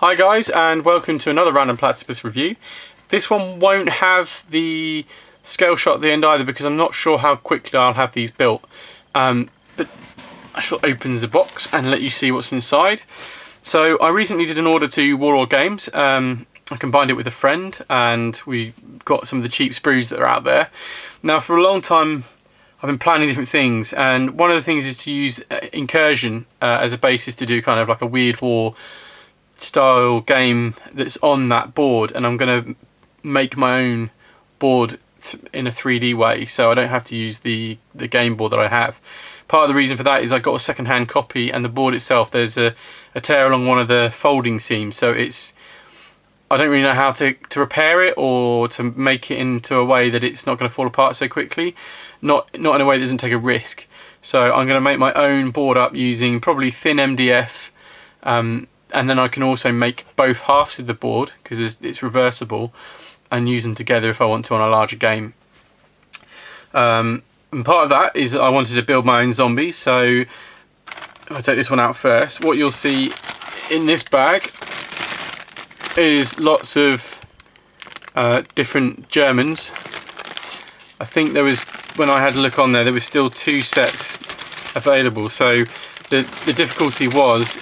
Hi guys, and welcome to another Random Platypus review. This one won't have the scale shot at the end either because I'm not sure how quickly I'll have these built. But I shall open the box and let you see what's inside. So I recently did an order to Warlord Games. I combined it with a friend and we got some of the cheap sprues that are out there. Now for a long time I've been planning different things, and one of the things is to use Incursion as a basis to do kind of like a Weird War style game that's on that board, and I'm going to make my own board in a 3D way so I don't have to use the game board that I have. Part of the reason for that is I got a second-hand copy, and the board itself, there's a tear along one of the folding seams, so I don't really know how to repair it or to make it into a way that it's not going to fall apart so quickly, not in a way that doesn't take a risk. So I'm going to make my own board up using probably thin MDF, and then I can also make both halves of the board because it's reversible, and use them together if I want to on a larger game. And part of that is that I wanted to build my own zombies, so if I take this one out first, what you'll see in this bag is lots of different Germans. I think there was, when I had a look on there was still 2 sets available, so the difficulty was,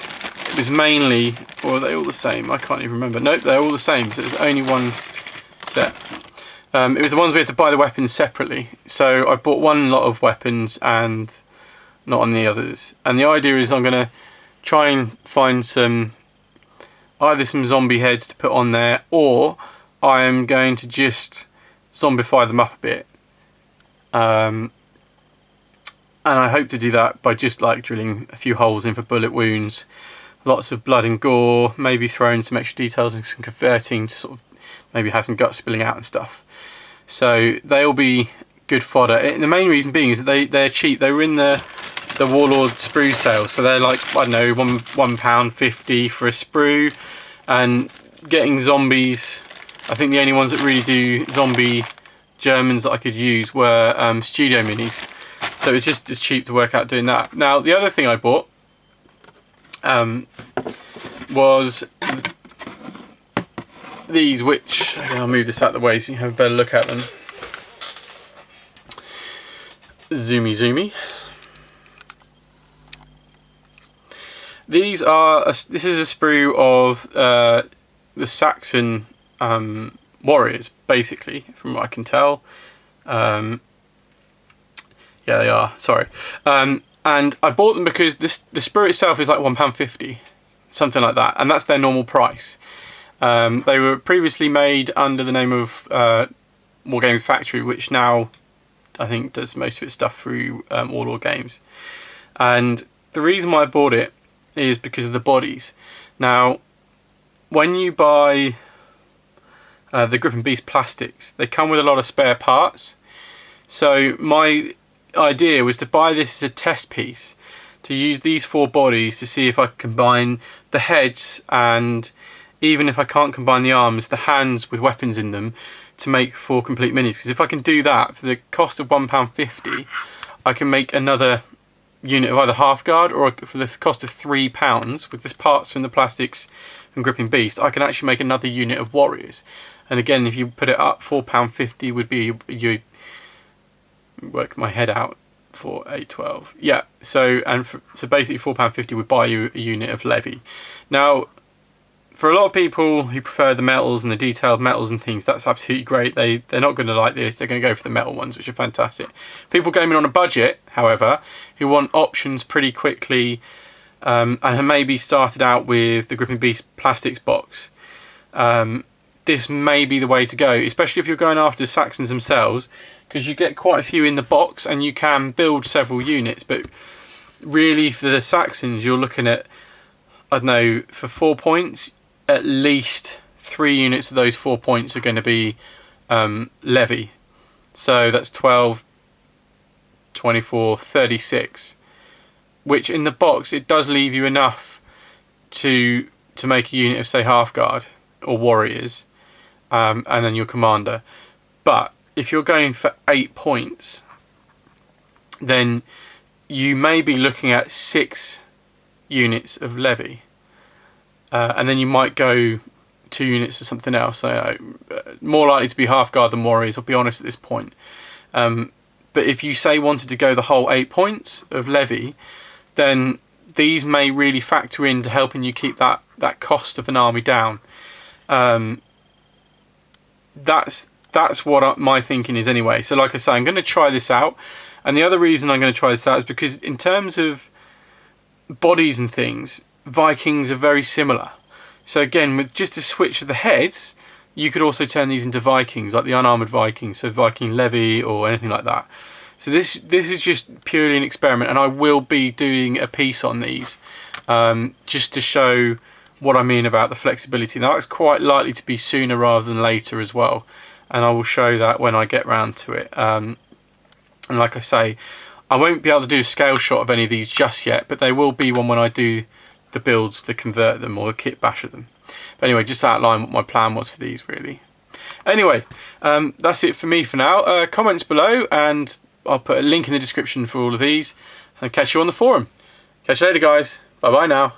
it was mainly, or are they all the same? I can't even remember. Nope, they're all the same, so there's only one set. It was the ones we had to buy the weapons separately, so I bought one lot of weapons and not on the others. And the idea is I'm going to try and find either some zombie heads to put on there, or I am going to just zombify them up a bit. And I hope to do that by just like drilling a few holes in for bullet wounds, lots of blood and gore, maybe throwing some extra details and some converting to sort of maybe have some guts spilling out and stuff. So they'll be good fodder. And the main reason being is that they're cheap. They were in the Warlord sprue sale, so they're like, I don't know, £1.50 for a sprue. And getting zombies, I think the only ones that really do zombie Germans that I could use were studio minis. So it's just as cheap to work out doing that. Now the other thing I bought was these, which I'll move this out of the way so you have a better look at them. Zoomy. This is a sprue of the Saxon warriors, basically, from what I can tell. Yeah, they are. Sorry. And I bought them because the sprue itself is like £1.50, something like that, and that's their normal price. They were previously made under the name of War Games Factory, which now I think does most of its stuff through Warlord Games. And the reason why I bought it is because of the bodies. Now, when you buy the Grip and Beast plastics, they come with a lot of spare parts. So my idea was to buy this as a test piece, to use these 4 bodies to see if I can combine the heads, and even if I can't combine the arms, the hands with weapons in them, to make 4 complete minis. Because if I can do that for the cost of £1.50, I can make another unit of either half guard, or for the cost of £3 with the parts from the plastics and Gripping Beast, I can actually make another unit of warriors. And again, if you put it up, £4.50 would be, you work my head out, for 812. Yeah, so basically £4.50 would buy you a unit of levy. Now, for a lot of people who prefer the metals and the detailed metals and things, that's absolutely great. They're not going to like this. They're going to go for the metal ones, which are fantastic. People going in on a budget, however, who want options pretty quickly, and have maybe started out with the Gripping Beast plastics box, this may be the way to go, especially if you're going after Saxons themselves, because you get quite a few in the box and you can build several units. But really for the Saxons, you're looking at, I don't know, for 4 points, at least 3 units of those 4 points are going to be levy. So that's 12, 24, 36, which in the box it does leave you enough to make a unit of, say, half guard or warriors, and then your commander. But if you're going for 8 points, then you may be looking at 6 units of levy. and then you might go 2 units or something else. So more likely to be half guard than warriors, I'll be honest at this point. But if you say wanted to go the whole 8 points of levy, then these may really factor into helping you keep that cost of an army down. That's what my thinking is anyway. So like I say, I'm going to try this out, and the other reason I'm going to try this out is because in terms of bodies and things, Vikings are very similar. So again, with just a switch of the heads, you could also turn these into Vikings, like the unarmoured Vikings, so Viking levy or anything like that. So this is just purely an experiment, and I will be doing a piece on these just to show what I mean about the flexibility. Now that's quite likely to be sooner rather than later as well, and I will show that when I get round to it. And like I say, I won't be able to do a scale shot of any of these just yet, but there will be one when I do the builds to convert them or the kit bash of them. But anyway, just outline what my plan was for these really. Anyway, that's it for me for now. Comments below, and I'll put a link in the description for all of these, and catch you on the forum. Catch you later, guys. Bye bye now.